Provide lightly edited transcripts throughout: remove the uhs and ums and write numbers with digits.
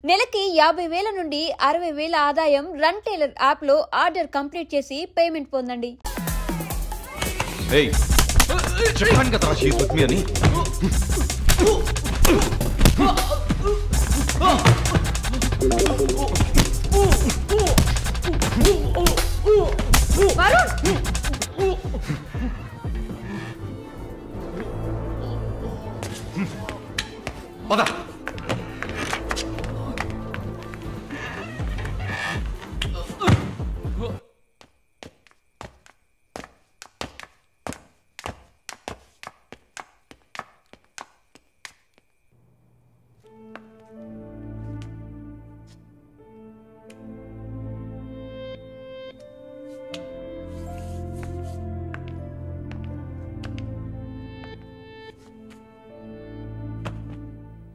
నెలకి 50,000 నుండి 60,000 ఆదాయం రన్ టైలర్ యాప్లో ఆర్డర్ కంప్లీట్ చేసి పేమెంట్ పొందండి. చెప్పాను కదా షీస్ విత్ మీ అని. పద.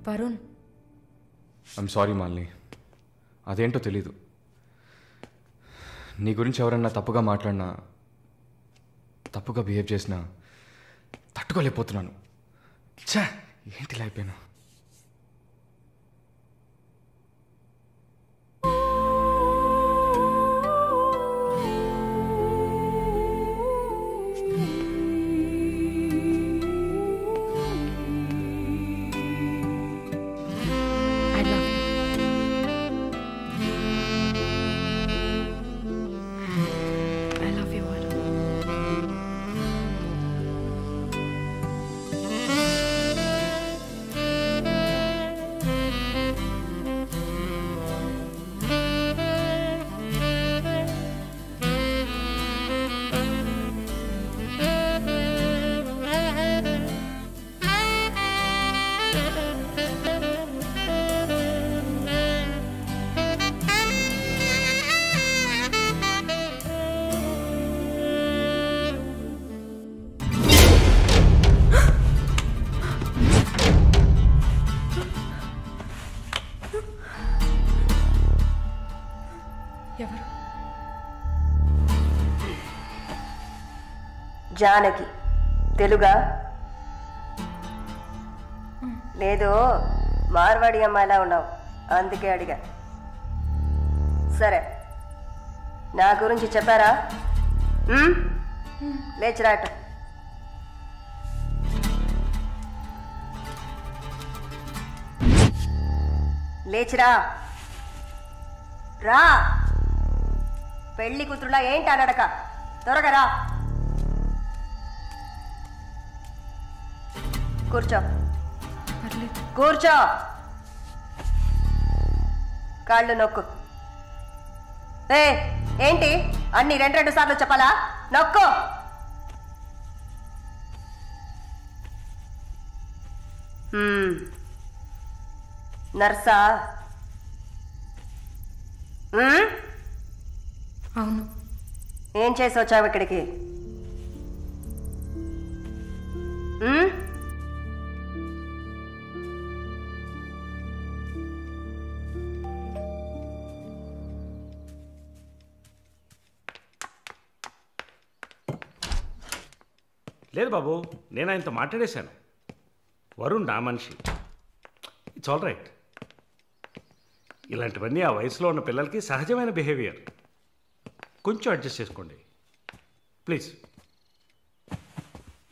వరుణ్, ఐమ్ సారీ మాలిని, అదేంటో తెలీదు. నీ గురించి ఎవరన్నా తప్పుగా మాట్లాడినా, తప్పుగా బిహేవ్ చేసినా తట్టుకోలేకపోతున్నాను. ఛా, ఏంటిలా అయిపోయాను. జానకి తెలుగా? లేదు, మార్వాడి అమ్మాయిలా ఉన్నావు, అందుకే అడిగా. సరే, నా గురించి చెప్పారా? లేచిరాట. లేచిరా, రా. పెళ్లి కూతురులా ఏంటి అనడక, త్వరగా రా. కూర్చో, కూర్చో. కాళ్ళు నొక్కు. ఏంటి అన్ని రెండు సార్లు చెప్పాలా? నొక్కు. నర్సా? అవును. ఏం చేసి వచ్చావు ఇక్కడికి? లేదు బాబు, నేను ఆయనతో మాట్లాడేశాను. వరుణ్ నా మనిషి, ఇట్స్ ఆల్ రైట్. ఇలాంటివన్నీ ఆ వయసులో ఉన్న పిల్లలకి సహజమైన బిహేవియర్. కొంచెం అడ్జస్ట్ చేసుకోండి ప్లీజ్.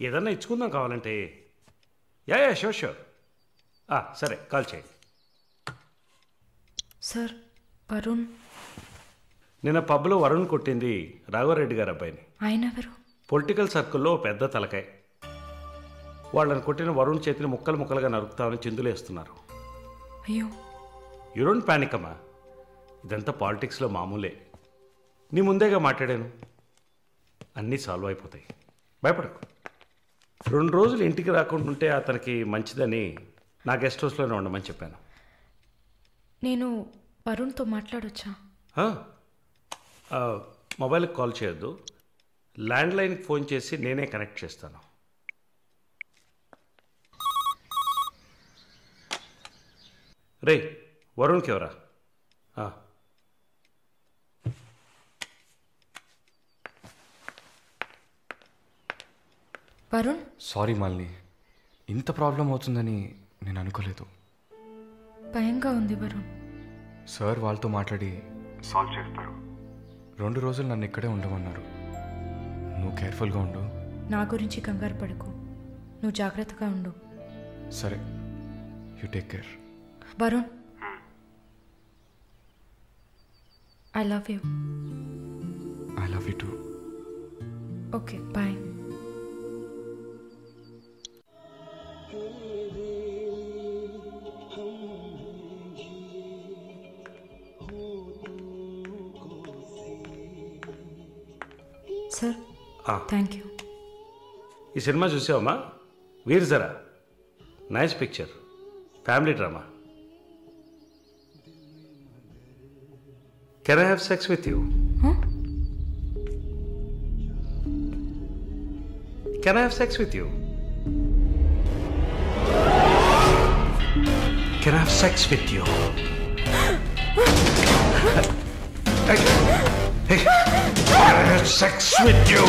ఏదన్నా ఇచ్చుకుందాం కావాలంటే. Yeah sure sure. సరే, కాల్ చేయండి. సార్, వరుణ్ నిన్న పబ్లో వరుణ్ కొట్టింది రాఘవరెడ్డి గారు అబ్బాయిని. ఆయన ఎవరు? పొలిటికల్ సర్కిల్లో పెద్ద తలకాయ. వాళ్ళని కొట్టిన వరుణ్ చేతిని ముక్కలు ముక్కలుగా నరుకుతామని చిందులేస్తున్నారు. అయ్యో, యూ డోంట్ పానిక్ అమ్మా, ఇదంతా పాలిటిక్స్లో మామూలే. నీ ముందేగా మాట్లాడాను, అన్నీ సాల్వ్ అయిపోతాయి, భయపడకు. 2 రోజులు ఇంటికి రాకుండా ఉంటే అతనికి మంచిదని నా గెస్ట్ హౌస్లోనే ఉండమని చెప్పాను. నేను వరుణ్తో మాట్లాడొచ్చా? మొబైల్కి కాల్ చేయొద్దు, ల్యాండ్లైన్కి ఫోన్ చేసి నేనే కనెక్ట్ చేస్తాను. రే, వరుణ్కి ఎవరా? వరుణ్, సారీ మాలిని, ఇంత ప్రాబ్లం అవుతుందని నేను అనుకోలేదు. భయంగా ఉంది వరుణ్. సార్ వాళ్ళతో మాట్లాడి సాల్వ్ చేస్తారు. 2 రోజులు నన్ను ఇక్కడే ఉండమన్నారు. నువ్వు కేర్ఫుల్గా ఉండు. నా గురించి కంగారు పడకు, నువ్వు జాగ్రత్తగా ఉండు. సరే, you take care. Varun, I love you. I love you too. Okay, bye. Sir, thank you. ఈ సినిమా చూసావమ్మా? Veer Zaara nice picture, family drama. Can I have sex with you? Can I have sex with you? Can I have sex with you? Hey, hey, can I have sex with you?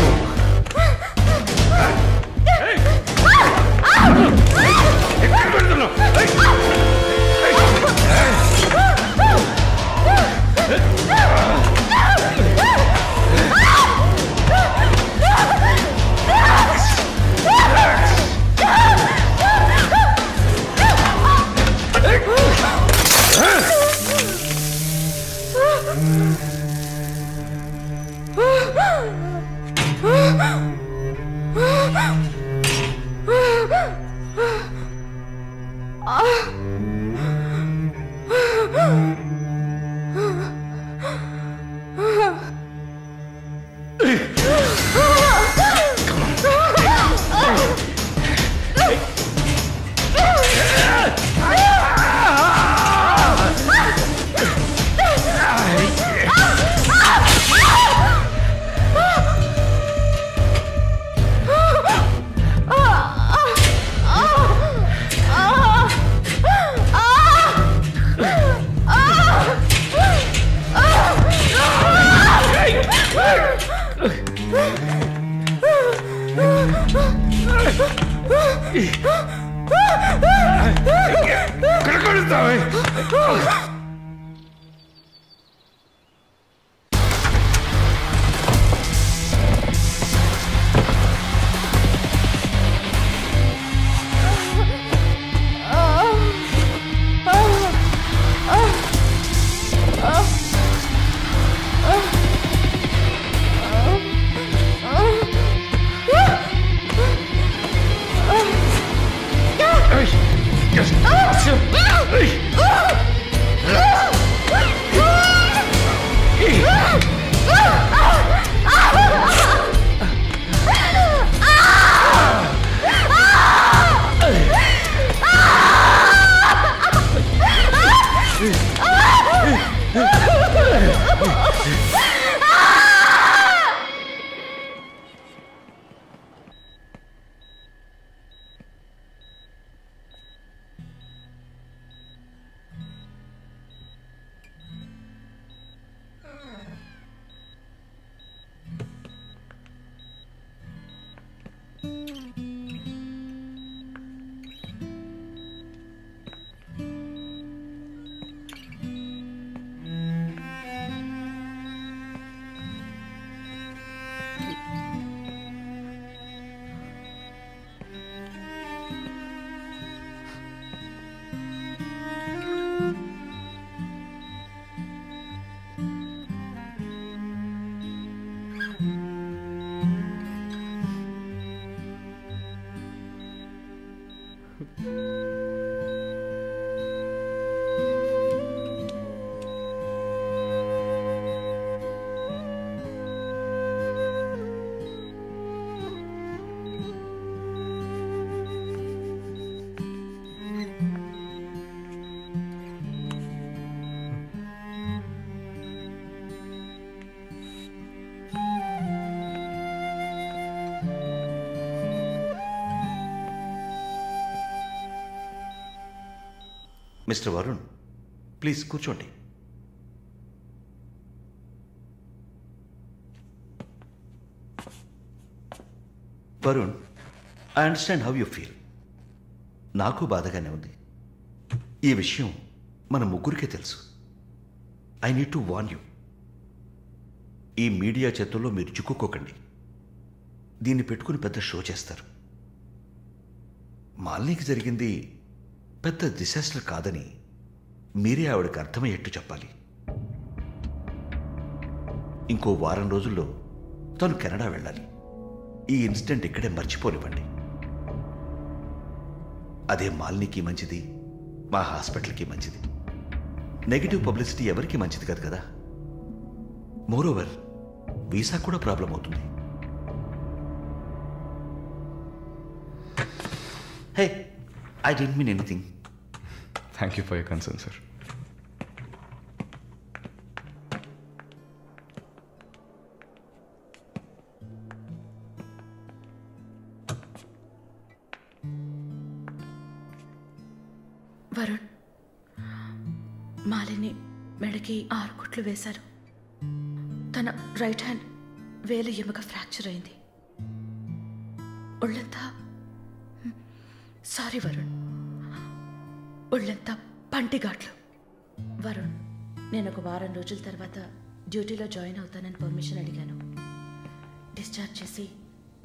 Hey, hey, mister Varun, please కూర్చోండి. Varun, I understand how you feel. నాకు బాధగానే ఉంది. ఈ విషయం మన ముగ్గురికే తెలుసు. I need to warn you. ఈ మీడియా చేతుల్లో మీరు చిక్కుకోకండి. దీన్ని పెట్టుకుని పెద్ద షో చేస్తారు. మాలినికి జరిగింది పెద్ద డిసాస్టర్ కాదని మీరే ఆవిడకి అర్థమయ్యేట్టు చెప్పాలి. ఇంకో వారం రోజుల్లో తను కెనడా వెళ్ళాలి. ఈ ఇన్సిడెంట్ ఇక్కడే మర్చిపోనివ్వండి. అదే మాలినికి మంచిది, మా హాస్పిటల్కి మంచిది. నెగిటివ్ పబ్లిసిటీ ఎవరికి మంచిది కాదు కదా. మోరోవర్ వీసా కూడా ప్రాబ్లం అవుతుంది. Hey, I don't mean anything. Thank you for your concern sir. Varun, Malini మెడకి 6 కుట్లు వేశారు. తన రైట్ హ్యాండ్ వేలు ఎముక ఫ్రాక్చర్ అయింది. ఒళ్ళంతా సారీ వరుణ్, ఒళ్ళంతా పంటిఘాట్లు. వరుణ్, నేను ఒక వారం రోజుల తర్వాత డ్యూటీలో జాయిన్ అవుతానని పర్మిషన్ అడిగాను. డిశ్చార్జ్ చేసి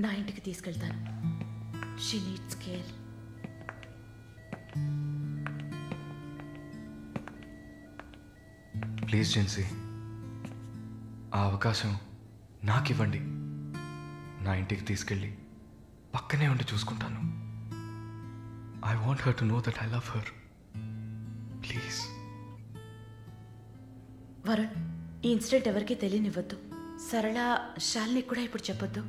నా ఇంటికి తీసుకెళ్తాను. She needs care. Please Jincy, ఆ అవకాశం నాకు ఇవ్వండి. నా ఇంటికి తీసుకెళ్ళి పక్కనే ఉండి చూసుకుంటాను. I want her to know that I love her. Please. Varun, ఈ ఇన్సిడెంట్ ఎవరికీ తెలియనివ్వద్దు. సరళ, శాలిని కూడా ఇప్పుడు చెప్పొద్దు.